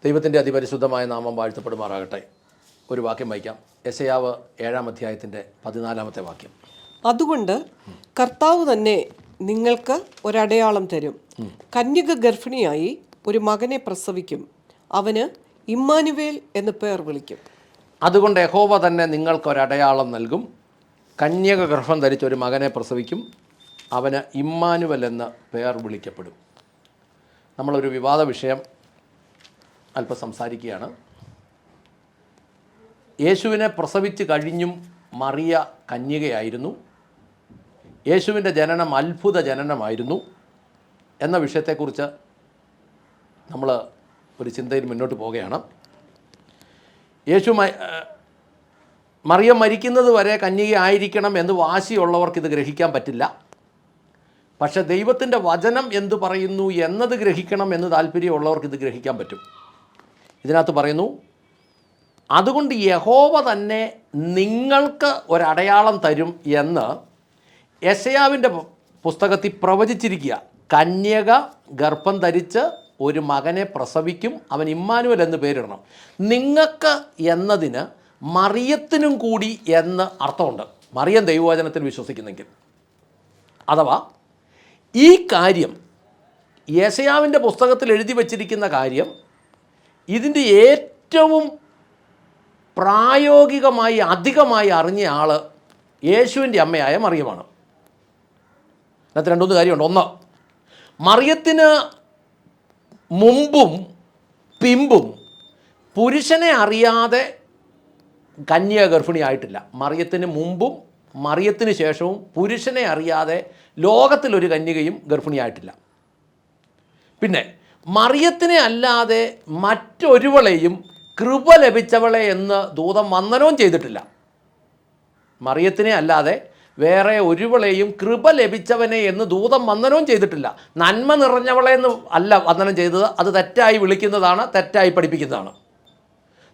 ദൈവത്തിൻ്റെ അതിപരിശുദ്ധമായ നാമം വാഴ്ത്തപ്പെടുമാറാകട്ടെ. ഒരു വാക്യം വായിക്കാം. യെശയ്യാവ് 7-ാം അധ്യായത്തിൻ്റെ 14-ാമത്തെ വാക്യം. അതുകൊണ്ട് കർത്താവ് തന്നെ നിങ്ങൾക്ക് ഒരടയാളം തരും. കന്യക ഗർഭിണിയായി ഒരു മകനെ പ്രസവിക്കും, അവന് ഇമ്മാനുവേൽ എന്ന് പേർ വിളിക്കും. അതുകൊണ്ട് യഹോവ തന്നെ നിങ്ങൾക്കൊരടയാളം നൽകും, കന്യക ഗർഭം ധരിച്ചൊരു മകനെ പ്രസവിക്കും, അവന് ഇമ്മാനുവൽ എന്ന് പേർ വിളിക്കപ്പെടും. നമ്മളൊരു വിവാദ വിഷയം അല്പം സംസാരിക്കുകയാണ്. യേശുവിനെ പ്രസവിച്ച് കഴിഞ്ഞും മറിയ കന്യകയായിരുന്നു. യേശുവിൻ്റെ ജനനം അത്ഭുത ജനനമായിരുന്നു എന്ന വിഷയത്തെക്കുറിച്ച് നമ്മൾ ഒരു ചിന്തയിൽ മുന്നോട്ട് പോവുകയാണ്. മറിയം മരിക്കുന്നത് വരെ കന്യകയായിരിക്കണം എന്ന് വാശിയുള്ളവർക്ക് ഇത് ഗ്രഹിക്കാൻ പറ്റില്ല. പക്ഷെ ദൈവത്തിൻ്റെ വചനം എന്തു പറയുന്നു എന്നത് ഗ്രഹിക്കണം എന്ന് താല്പര്യമുള്ളവർക്ക് ഇത് ഗ്രഹിക്കാൻ പറ്റും. ഇതിനകത്ത് പറയുന്നു, അതുകൊണ്ട് യഹോവ തന്നെ നിങ്ങൾക്ക് ഒരടയാളം തരും എന്ന് യെശയ്യാവിൻ്റെ പുസ്തകത്തിൽ പ്രവചിച്ചിരിക്കുക. കന്യക ഗർഭം ധരിച്ച് ഒരു മകനെ പ്രസവിക്കും, അവൻ ഇമ്മാനുവൽ എന്ന് പേരിടണം. നിങ്ങൾക്ക് എന്നതിന് മറിയത്തിനും കൂടി എന്ന് അർത്ഥമുണ്ട്, മറിയം ദൈവവചനത്തിൽ വിശ്വസിക്കുന്നെങ്കിൽ. അഥവാ ഈ കാര്യം യെശയ്യാവിൻ്റെ പുസ്തകത്തിൽ എഴുതി വച്ചിരിക്കുന്ന കാര്യം, ഇതിൻ്റെ ഏറ്റവും പ്രായോഗികമായി അധികമായി അറിഞ്ഞ ആൾ യേശുവിൻ്റെ അമ്മയായ മറിയമാണ്. അതിനകത്ത് രണ്ടുമൂന്ന് കാര്യമുണ്ട്. ഒന്ന്, മറിയത്തിന് മുമ്പും പിമ്പും പുരുഷനെ അറിയാതെ കന്യക ഗർഭിണിയായിട്ടില്ല. മറിയത്തിന് മുമ്പും മറിയത്തിന് ശേഷവും പുരുഷനെ അറിയാതെ ലോകത്തിലൊരു കന്യകയും ഗർഭിണിയായിട്ടില്ല. പിന്നെ മറിയത്തിനെ അല്ലാതെ മറ്റൊരുവളെയും കൃപ ലഭിച്ചവളെ എന്ന് ദൂതൻ വന്ദനവും ചെയ്തിട്ടില്ല. മറിയത്തിനെ അല്ലാതെ വേറെ ഒരുവളെയും കൃപ ലഭിച്ചവനെ എന്ന് ദൂതൻ വന്ദനവും ചെയ്തിട്ടില്ല. നന്മ നിറഞ്ഞവളെ എന്ന് അല്ല വന്ദനം ചെയ്തത്, അത് തെറ്റായി വിളിക്കുന്നതാണ്, തെറ്റായി പഠിപ്പിക്കുന്നതാണ്.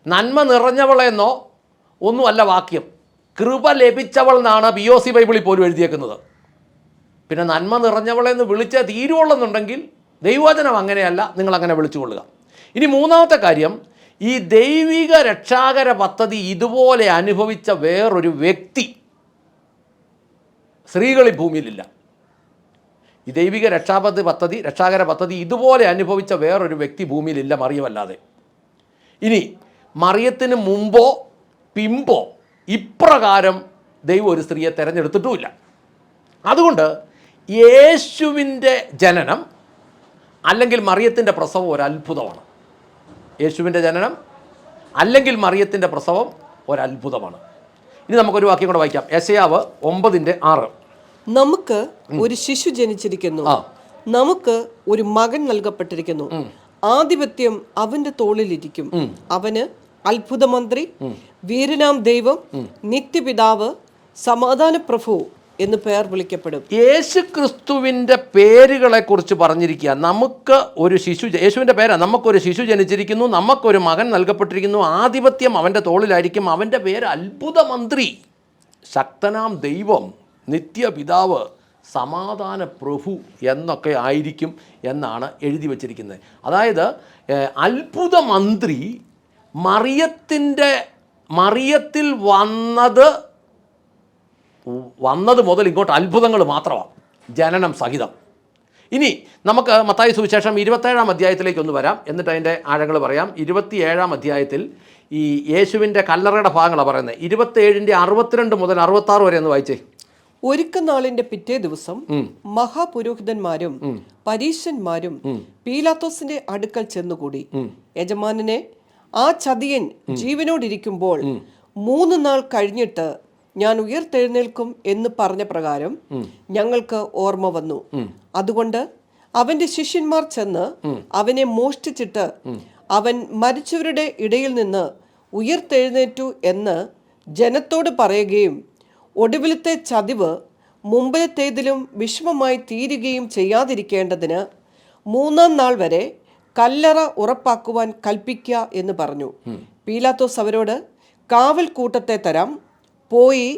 നന്മ നിറഞ്ഞവളെന്നോ ഒന്നുമല്ല വാക്യം, കൃപ ലഭിച്ചവൾ എന്നാണ് POC ബൈബിളിൽ പോലും എഴുതിയേക്കുന്നത്. പിന്നെ നന്മ നിറഞ്ഞവളെന്ന് വിളിച്ചാൽ തീരുവെന്നുണ്ടെങ്കിൽ ദൈവവചനം അങ്ങനെയല്ല, നിങ്ങളങ്ങനെ വിളിച്ചുകൊള്ളുക. ഇനി മൂന്നാമത്തെ കാര്യം, ഈ ദൈവിക രക്ഷാകര പദ്ധതി ഇതുപോലെ അനുഭവിച്ച വേറൊരു വ്യക്തി സ്ത്രീകളിൽ ഭൂമിയിലില്ല. ഈ ദൈവിക രക്ഷാകര പദ്ധതി ഇതുപോലെ അനുഭവിച്ച വേറൊരു വ്യക്തി ഭൂമിയിലില്ല, മറിയമല്ലാതെ. ഇനി മറിയത്തിന് മുമ്പോ പിമ്പോ ഇപ്രകാരം ദൈവം ഒരു സ്ത്രീയെ തിരഞ്ഞെടുത്തിട്ടുമില്ല. അതുകൊണ്ട് യേശുവിൻ്റെ ജനനം അല്ലെങ്കിൽ മറിയത്തിൻ്റെ പ്രസവം ഒരു അത്ഭുതമാണ്. യേശുവിൻ്റെ ജനനം അല്ലെങ്കിൽ മറിയത്തിൻ്റെ പ്രസവം ഒരു അത്ഭുതമാണ്. ഇനി നമുക്കൊരു വാക്യം കൂടെ വായിക്കാം. യെശയ്യാവ് 9:6. നമുക്ക് ഒരു ശിശു ജനിച്ചിരിക്കുന്നു, നമുക്ക് ഒരു മകൻ നൽകപ്പെട്ടിരിക്കുന്നു, ആധിപത്യം അവന്റെ തോളിലിരിക്കും, അവന് അത്ഭുതമന്ത്രി, വീരനാം ദൈവം, നിത്യപിതാവ്, സമാധാന പ്രഭു എന്ന് പേർ വിളിക്കപ്പെടും. യേശു ക്രിസ്തുവിൻ്റെ പേരുകളെ കുറിച്ച് പറഞ്ഞിരിക്കുക. നമുക്ക് ഒരു ശിശു, യേശുവിൻ്റെ പേരാ, നമുക്കൊരു ശിശു ജനിച്ചിരിക്കുന്നു, നമുക്കൊരു മകൻ നൽകപ്പെട്ടിരിക്കുന്നു, ആധിപത്യം അവൻ്റെ തോളിലായിരിക്കും, അവൻ്റെ പേര് അത്ഭുതമന്ത്രി, ശക്തനാം ദൈവം, നിത്യപിതാവ്, സമാധാന പ്രഭു എന്നൊക്കെ ആയിരിക്കും എന്നാണ് എഴുതി വച്ചിരിക്കുന്നത്. അതായത് അത്ഭുതമന്ത്രി മറിയത്തിൽ വന്നത് മുതൽ ഇങ്ങോട്ട് അത്ഭുതങ്ങൾ മാത്രമാണ്, ജനനം സഹിതം. ഇനി നമുക്ക് മത്തായി സുവിശേഷം 27-ാം അധ്യായത്തിലേക്ക് ഒന്ന് വരാം, എന്നിട്ട് അതിൻ്റെ ആഴങ്ങൾ പറയാം. 27-ാം അധ്യായത്തിൽ ഈ യേശുവിൻ്റെ കല്ലറയുടെ ഭാഗങ്ങളാണ് പറയുന്നത്. 27-62 മുതൽ 66 വരെ ഒന്ന് വായിച്ചേ. ഒരുക്കനാളിന്റെ പിറ്റേ ദിവസം മഹാപുരോഹിതന്മാരും പരീശന്മാരും പീലാത്തോസിന്റെ അടുക്കൽ ചെന്നുകൂടി. യജമാനനെ, ആ ചതിയൻ ജീവനോടിരിക്കുമ്പോൾ 3 നാൾ കഴിഞ്ഞിട്ട് ഞാൻ ഉയർത്തെഴുന്നേൽക്കും എന്ന് പറഞ്ഞ പ്രകാരം ഞങ്ങൾക്ക് ഓർമ്മ വന്നു. അതുകൊണ്ട് അവന്റെ ശിഷ്യന്മാർ ചെന്ന് അവനെ മോഷ്ടിച്ചിട്ട് അവൻ മരിച്ചവരുടെ ഇടയിൽ നിന്ന് ഉയർത്തെഴുന്നേറ്റു എന്ന് ജനത്തോട് പറയുകയും ഒടുവിലത്തെ ചതിവ് മുമ്പിലത്തേതിലും വിഷമമായി തീരുകയും ചെയ്യാതിരിക്കേണ്ടതിന് 3-ാം നാൾ വരെ കല്ലറ ഉറപ്പാക്കുവാൻ കൽപ്പിക്കുക എന്ന് പറഞ്ഞു. പീലാത്തോസ് അവരോട്, കാവൽ കൂട്ടത്തെ തരാം, പോയി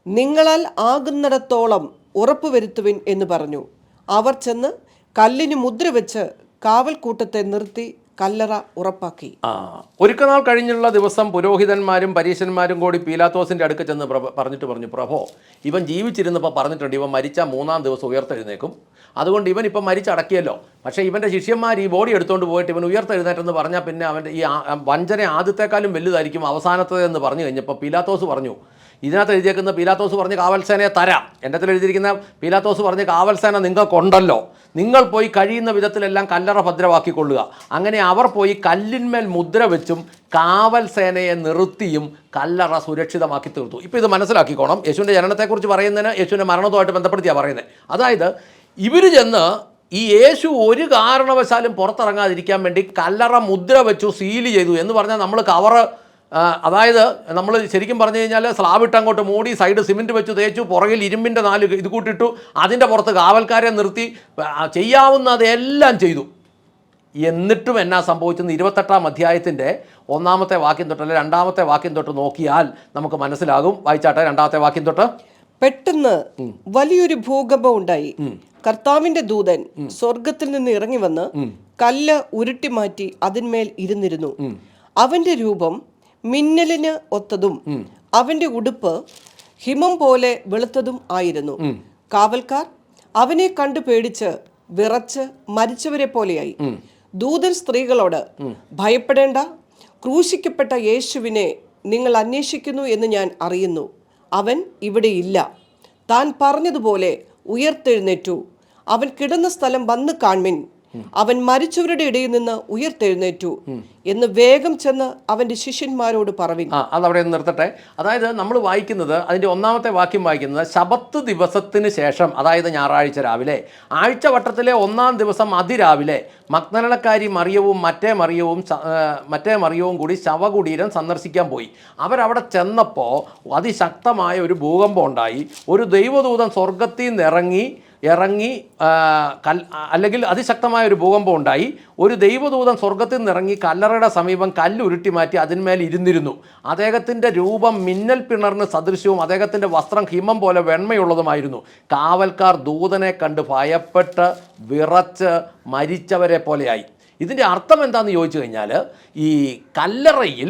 നിങ്ങളാൽ ആകുന്നിടത്തോളം ഉറപ്പുവരുത്തുവിൻ എന്ന് പറഞ്ഞു. അവർ ചെന്ന് കല്ലിന് മുദ്ര വെച്ച് കാവൽക്കൂട്ടത്തെ നിർത്തി കല്ലറ ഉറപ്പാക്കി. ഒരുക്കനാൾ കഴിഞ്ഞുള്ള ദിവസം പുരോഹിതന്മാരും പരീശന്മാരും കൂടി പീലാത്തോസിൻ്റെ അടുക്ക ചെന്ന് പറഞ്ഞിട്ട് പറഞ്ഞു, പ്രഭോ, ഇവൻ ജീവിച്ചിരുന്നപ്പോൾ പറഞ്ഞിട്ടുണ്ട് ഇവൻ മരിച്ച 3-ാം ദിവസം ഉയർത്തെഴുന്നേക്കും. അതുകൊണ്ട് ഇവൻ ഇപ്പം മരിച്ചടക്കിയല്ലോ. പക്ഷേ ഇവൻ്റെ ശിഷ്യന്മാർ ഈ ബോഡി എടുത്തുകൊണ്ട് പോയിട്ട് ഇവൻ ഉയർത്തെഴുന്നേറ്റെന്ന് പറഞ്ഞാൽ പിന്നെ അവൻ്റെ ഈ വഞ്ചന ആദ്യത്തെക്കാളും വലുതായിരിക്കും അവസാനത്തേതെന്ന് പറഞ്ഞു കഴിഞ്ഞപ്പോൾ പീലാത്തോസ് പറഞ്ഞു, ഇതിനകത്ത് എഴുതിയേക്കുന്ന പീലാത്തോസ് പറഞ്ഞ് കാവൽസേനയെ തരാം. എൻ്റെ അടുത്ത് എഴുതിയിരിക്കുന്ന പീലാത്തോസ് പറഞ്ഞ് കാവൽസേന നിങ്ങൾക്കുണ്ടല്ലോ, നിങ്ങൾ പോയി കഴിയുന്ന വിധത്തിലെല്ലാം കല്ലറ ഭദ്രമാക്കിക്കൊള്ളുക. അങ്ങനെ അവർ പോയി കല്ലിന്മേൽ മുദ്ര വെച്ചും കാവൽസേനയെ നിർത്തിയും കല്ലറ സുരക്ഷിതമാക്കി തീർത്തു. ഇപ്പോൾ ഇത് മനസ്സിലാക്കിക്കോണം. യേശുവിൻ്റെ ജനനത്തെക്കുറിച്ച് പറയുന്നതിന് യേശുവിൻ്റെ മരണവുമായിട്ട് ബന്ധപ്പെടുത്തിയാണ് പറയുന്നത്. അതായത് ഇവർ ചെന്ന് ഈ യേശു ഒരു കാരണവശാലും പുറത്തിറങ്ങാതിരിക്കാൻ വേണ്ടി കല്ലറ മുദ്ര വെച്ചു, സീൽ ചെയ്തു. എന്ന് പറഞ്ഞാൽ നമ്മൾ കവറ്, അതായത് നമ്മൾ ശരിക്കും പറഞ്ഞു കഴിഞ്ഞാൽ സ്ലാബിട്ട് അങ്ങോട്ട് മൂടി, സൈഡ് സിമെൻറ്റ് വെച്ച് തേച്ചു, പുറകിൽ ഇരുമ്പിൻ്റെ 4 ഇത് കൂട്ടിട്ടു, അതിൻ്റെ പുറത്ത് കാവൽക്കാരെ നിർത്തി, ചെയ്യാവുന്നതെല്ലാം ചെയ്തു. എന്നിട്ടും എന്നാ സംഭവിച്ചെന്ന് 28-ാം അധ്യായത്തിൻ്റെ 1-ാമത്തെ വാക്യം തൊട്ട് അല്ലെ 2-ാമത്തെ വാക്യം തൊട്ട് നോക്കിയാൽ നമുക്ക് മനസ്സിലാകും. വായിച്ചാട്ടെ, 2-ാമത്തെ വാക്യം തൊട്ട്. പെട്ടെന്ന് വലിയൊരു ഭൂകമ്പം ഉണ്ടായി. കർത്താവിന്റെ ദൂതൻ സ്വർഗത്തിൽ നിന്ന് ഇറങ്ങി വന്ന് കല്ല് ഉരുട്ടി മാറ്റി അതിന്മേൽ ഇരുന്നിരുന്നു. അവന്റെ രൂപം മിന്നലിന് ഒത്തതും അവന്റെ ഉടുപ്പ് ഹിമം പോലെ വെളുത്തതും ആയിരുന്നു. കാവൽക്കാർ അവനെ കണ്ടു പേടിച്ച് വിറച്ച് മരിച്ചവരെ പോലെയായി. ദൂതൻ സ്ത്രീകളോട്, ഭയപ്പെടേണ്ട, ക്രൂശിക്കപ്പെട്ട യേശുവിനെ നിങ്ങൾ അന്വേഷിക്കുന്നു എന്ന് ഞാൻ അറിയുന്നു. അവൻ ഇവിടെയില്ല. താൻ പറഞ്ഞതുപോലെ ഉയർത്തെഴുന്നേറ്റു. അവൻ കിടന്ന സ്ഥലം വന്ന് കാൺമിൻ. അവൻ മരിച്ചവരുടെ ഇടയിൽ നിന്ന് ഉയർത്തെഴുന്നേറ്റു എന്ന് വേഗം ചെന്ന് അവന്റെ ശിഷ്യന്മാരോട് പറവിൻ. അതവിടെ നിർത്തട്ടെ. അതായത് നമ്മൾ വായിക്കുന്നത്, അതിൻ്റെ 1-ാമത്തെ വാക്യം വായിക്കുന്നത്, ശബത്ത് ദിവസത്തിന് ശേഷം, അതായത് ഞായറാഴ്ച രാവിലെ, ആഴ്ചവട്ടത്തിലെ 1-ാം ദിവസം അതിരാവിലെ മഗ്ദലക്കാരി മറിയവും മറ്റേ മറിയവും കൂടി ശവകുടീരം സന്ദർശിക്കാൻ പോയി. അവരവിടെ ചെന്നപ്പോൾ അതിശക്തമായ ഒരു ഭൂകമ്പം ഉണ്ടായി. ഒരു ദൈവദൂതൻ സ്വർഗത്തിൽ നിന്ന് ഇറങ്ങി അല്ലെങ്കിൽ അതിശക്തമായ ഒരു ഭൂകമ്പം ഉണ്ടായി. ഒരു ദൈവദൂതൻ സ്വർഗത്തിൽ നിന്നിറങ്ങി കല്ലറയുടെ സമീപം കല്ലുരുട്ടി മാറ്റി അതിന്മേൽ ഇരുന്നിരുന്നു. അദ്ദേഹത്തിൻ്റെ രൂപം മിന്നൽ പിണറിന് സദൃശ്യവും അദ്ദേഹത്തിൻ്റെ വസ്ത്രം ഹിമം പോലെ വെണ്മയുള്ളതുമായിരുന്നു. കാവൽക്കാർ ദൂതനെ കണ്ട് ഭയപ്പെട്ട് വിറച്ച് മരിച്ചവരെ പോലെയായി. ഇതിൻ്റെ അർത്ഥം എന്താണെന്ന് ചോദിച്ചു കഴിഞ്ഞാൽ, ഈ കല്ലറയിൽ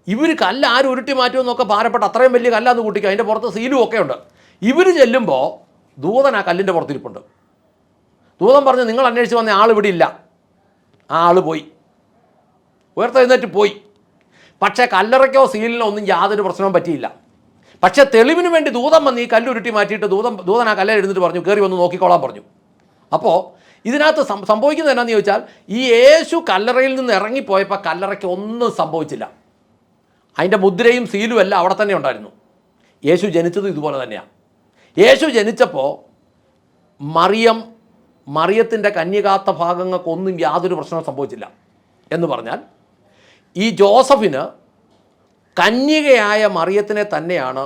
ഇവർ കല്ല് ആരും ഉരുട്ടി മാറ്റുമെന്നൊക്കെ ഭാരപ്പെട്ട് അത്രയും വലിയ കല്ലാന്ന് കൂട്ടിക്കുക, അതിൻ്റെ പുറത്ത് സീലും ഒക്കെ ഉണ്ട്. ഇവർ ചെല്ലുമ്പോൾ ദൂതൻ ആ കല്ലിൻ്റെ പുറത്തിരിപ്പുണ്ട്. ദൂതൻ പറഞ്ഞു, നിങ്ങൾ അന്വേഷിച്ച് വന്ന ആൾ ഇവിടെ ഇല്ല. ആ ആൾ പോയി, ഉയർത്തെഴുന്നേറ്റ് പോയി. പക്ഷേ കല്ലറയ്ക്കോ സീലിനോ ഒന്നും യാതൊരു പ്രശ്നവും പറ്റിയില്ല. പക്ഷേ തെളിവിന് വേണ്ടി ദൂതൻ വന്ന് ഈ കല്ലുരുട്ടി മാറ്റിയിട്ട് ദൂതൻ ആ കല്ലിൽ എഴുന്നിട്ട് പറഞ്ഞു, കയറി വന്ന് നോക്കിക്കോളാൻ പറഞ്ഞു. അപ്പോൾ ഇതിനകത്ത് സംഭവിക്കുന്നത് എന്നാന്ന് ചോദിച്ചാൽ, ഈ യേശു കല്ലറയിൽ നിന്ന് ഇറങ്ങിപ്പോയപ്പോൾ കല്ലറയ്ക്ക് ഒന്നും സംഭവിച്ചില്ല. അതിൻ്റെ മുദ്രയും സീലും എല്ലാം അവിടെ തന്നെ ഉണ്ടായിരുന്നു. യേശു ജനിച്ചത് ഇതുപോലെ തന്നെയാണ്. യേശു ജനിച്ചപ്പോൾ മറിയത്തിൻ്റെ കന്യകാത്ത ഭാഗങ്ങൾക്കൊന്നും യാതൊരു പ്രശ്നവും സംഭവിച്ചില്ല. എന്ന് പറഞ്ഞാൽ ഈ ജോസഫിന് കന്യകയായ മറിയത്തിനെ തന്നെയാണ്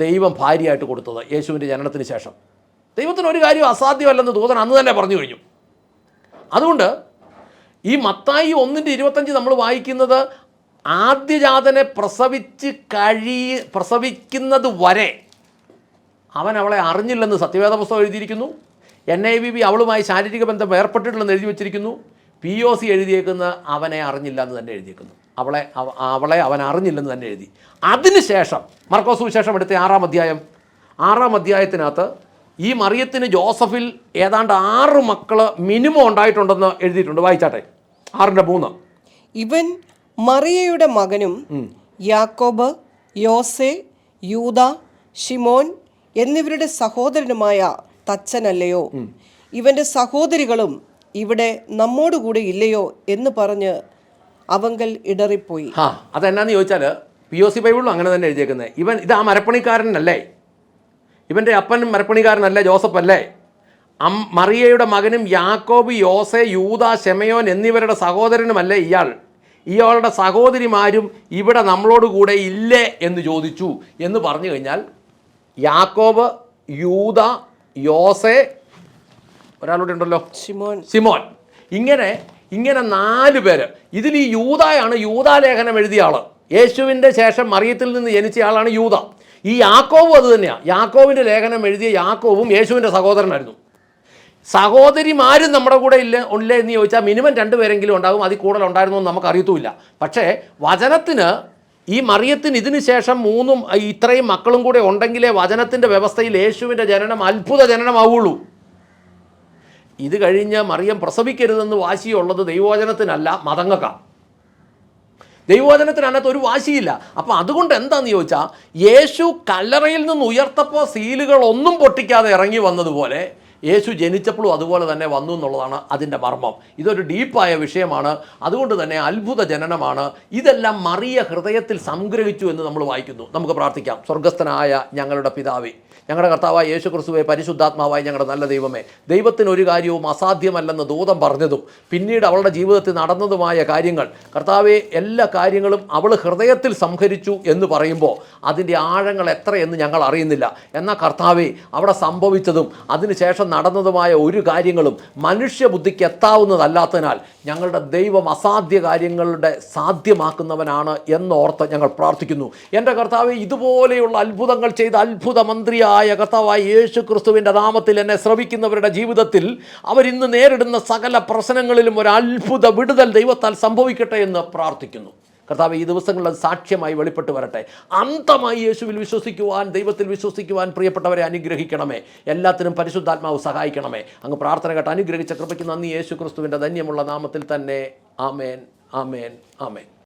ദൈവം ഭാര്യയായിട്ട് കൊടുത്തത് യേശുവിൻ്റെ ജനനത്തിന് ശേഷം. ദൈവത്തിന് ഒരു കാര്യം അസാധ്യമല്ലെന്ന് ദൂതൻ അന്ന് തന്നെ പറഞ്ഞു കഴിഞ്ഞു. അതുകൊണ്ട് ഈ മത്തായി 1:25 നമ്മൾ വായിക്കുന്നത്, ആദ്യജാതനെ പ്രസവിക്കുന്നത് വരെ അവൻ അവളെ അറിഞ്ഞില്ലെന്ന് സത്യവേദ പുസ്തകം എഴുതിയിരിക്കുന്നു. NIV അവളുമായി ശാരീരിക ബന്ധം ഏർപ്പെട്ടിട്ടില്ലെന്ന് എഴുതി വച്ചിരിക്കുന്നു. POC എഴുതിയേക്കുന്ന അവനെ അറിഞ്ഞില്ല എന്ന് തന്നെ എഴുതിയേക്കുന്നു. അവളെ അവൻ അറിഞ്ഞില്ലെന്ന് തന്നെ എഴുതി. അതിനുശേഷം മർക്കോസ് സുവിശേഷം എടുത്ത 6-ാം അധ്യായത്തിനകത്ത് ഈ മറിയത്തിന് ജോസഫിൽ ഏതാണ്ട് 6 മക്കൾ മിനിമം ഉണ്ടായിട്ടുണ്ടെന്ന് എഴുതിയിട്ടുണ്ട്. വായിച്ചാട്ടെ, 6:3. ഇവൻ മറിയയുടെ മകനും യാക്കോബ്, യോസെ, യൂദ, ശിമോൻ എന്നിവരുടെ സഹോദരനുമായ തച്ചനല്ലയോ? ഇവന്റെ സഹോദരികളും ഇവിടെ നമ്മോടുകൂടെ ഇല്ലയോ എന്ന് പറഞ്ഞ് അവങ്കൽ ഇടറിപ്പോയി. അതെന്നാന്ന് ചോദിച്ചാൽ, POC ബൈബിളിലും അങ്ങനെ തന്നെ എഴുതിയേക്കുന്നത്. ഇത് ആ മരപ്പണിക്കാരനല്ലേ? ഇവൻ്റെ അപ്പനും മരപ്പണിക്കാരനല്ലേ? ജോസഫ് അല്ലേ? മറിയയുടെ മകനും യാക്കോബ്, യോസെ, യൂദ, ശെമയോൻ എന്നിവരുടെ സഹോദരനുമല്ലേ ഇയാളുടെ സഹോദരിമാരും ഇവിടെ നമ്മളോട് കൂടെ ഇല്ലേ എന്ന് ചോദിച്ചു എന്ന് പറഞ്ഞു കഴിഞ്ഞാൽ, യാക്കോബ്, യൂദ, യോസെ, ഒരാളൂടെ ഉണ്ടല്ലോ, ശിമോൻ, ഇങ്ങനെ 4 പേര്. ഇതിൽ ഈ യൂദായാണ് യൂദാലേഖനം എഴുതിയ ആൾ. യേശുവിൻ്റെ ശേഷം മറിയത്തിൽ നിന്ന് ജനിച്ച ആളാണ് യൂദ. ഈ യാക്കോബും അത് തന്നെയാണ്. യാക്കോബിൻ്റെ ലേഖനം എഴുതിയ യാക്കോബും യേശുവിൻ്റെ സഹോദരനായിരുന്നു. സഹോദരിമാരും നമ്മുടെ കൂടെ ഇല്ലേ എന്ന് ചോദിച്ചാൽ മിനിമം 2 പേരെങ്കിലും ഉണ്ടാകും, അതിൽ കൂടുതൽ ഉണ്ടായിരുന്നു എന്ന് നമുക്ക് അറിയത്തുമില്ല. പക്ഷേ വചനത്തിന് ഈ മറിയത്തിന് ഇതിനു ശേഷം 3 ഇത്രയും മക്കളും കൂടെ ഉണ്ടെങ്കിലേ വചനത്തിൻ്റെ വ്യവസ്ഥയിൽ യേശുവിൻ്റെ ജനനം അത്ഭുത ജനനമാവുള്ളൂ. ഇത് കഴിഞ്ഞ് മറിയം പ്രസവിക്കരുതെന്ന് വാശിയുള്ളത് ദൈവവചനത്തിനല്ല, മതങ്ങൾക്കാണ്. ദൈവവചനത്തിന് അതിനകത്ത് ഒരു വാശിയില്ല. അപ്പോൾ അതുകൊണ്ട് എന്താണെന്ന് ചോദിച്ചാൽ, യേശു കല്ലറയിൽ നിന്ന് ഉയർത്തപ്പോൾ സീലുകളൊന്നും പൊട്ടിക്കാതെ ഇറങ്ങി വന്നതുപോലെ യേശു ജനിച്ചപ്പോഴും അതുപോലെ തന്നെ വന്നു എന്നുള്ളതാണ് അതിൻ്റെ മർമ്മം. ഇതൊരു ഡീപ്പായ വിഷയമാണ്. അതുകൊണ്ട് തന്നെ അത്ഭുത ജനനമാണ്. ഇതെല്ലാം മറിയ ഹൃദയത്തിൽ സംഗ്രഹിച്ചു എന്ന് നമ്മൾ വായിക്കുന്നു. നമുക്ക് പ്രാർത്ഥിക്കാം. സ്വർഗസ്ഥനായ ഞങ്ങളുടെ പിതാവേ, ഞങ്ങളുടെ കർത്താവായ യേശു ക്രിസ്തുവേ, പരിശുദ്ധാത്മാവായ ഞങ്ങളുടെ നല്ല ദൈവമേ, ദൈവത്തിന് ഒരു കാര്യവും അസാധ്യമല്ലെന്ന് ദൂതം പറഞ്ഞതും പിന്നീട് അവളുടെ ജീവിതത്തിൽ നടന്നതുമായ കാര്യങ്ങൾ, കർത്താവെ, എല്ലാ കാര്യങ്ങളും അവൾ ഹൃദയത്തിൽ സംഹരിച്ചു എന്ന് പറയുമ്പോൾ അതിൻ്റെ ആഴങ്ങൾ എത്രയെന്ന് ഞങ്ങൾ അറിയുന്നില്ല. എന്നാൽ കർത്താവെ, അവിടെ സംഭവിച്ചതും അതിനുശേഷം നടന്നതുമായ ഒരു കാര്യങ്ങളും മനുഷ്യബുദ്ധിക്ക് എത്താവുന്നതല്ലാത്തതിനാൽ ഞങ്ങളുടെ ദൈവം അസാധ്യ കാര്യങ്ങളുടെ സാധ്യമാക്കുന്നവനാണ് എന്നോർത്ത് ഞങ്ങൾ പ്രാർത്ഥിക്കുന്നു. എൻ്റെ കർത്താവെ, ഇതുപോലെയുള്ള അത്ഭുതങ്ങൾ ചെയ്ത അത്ഭുത മന്ത്രിയായ കർത്താവായ യേശു ക്രിസ്തുവിൻ്റെ നാമത്തിൽ എന്നെ ശ്രവിക്കുന്നവരുടെ ജീവിതത്തിൽ അവരിന്ന് നേരിടുന്ന സകല പ്രശ്നങ്ങളിലും ഒരു അത്ഭുത വിടുതൽ ദൈവത്താൽ സംഭവിക്കട്ടെ എന്ന് പ്രാർത്ഥിക്കുന്നു. കർത്താവേ, ഈ ദിവസങ്ങളിൽ അത് സാക്ഷ്യമായി വെളിപ്പെട്ട് വരട്ടെ. അന്തമായി യേശുവിൽ വിശ്വസിക്കുവാൻ, ദൈവത്തിൽ വിശ്വസിക്കുവാൻ പ്രിയപ്പെട്ടവരെ അനുഗ്രഹിക്കണമേ. എല്ലാത്തിനും പരിശുദ്ധാത്മാവ് സഹായിക്കണമേ. അങ്ങ് പ്രാർത്ഥന കേട്ട് അനുഗ്രഹിച്ച കൃപയ്ക്ക് നന്ദി. യേശു ക്രിസ്തുവിൻ്റെ ധന്യമുള്ള നാമത്തിൽ തന്നെ. ആമേൻ, ആമേൻ, ആമേൻ.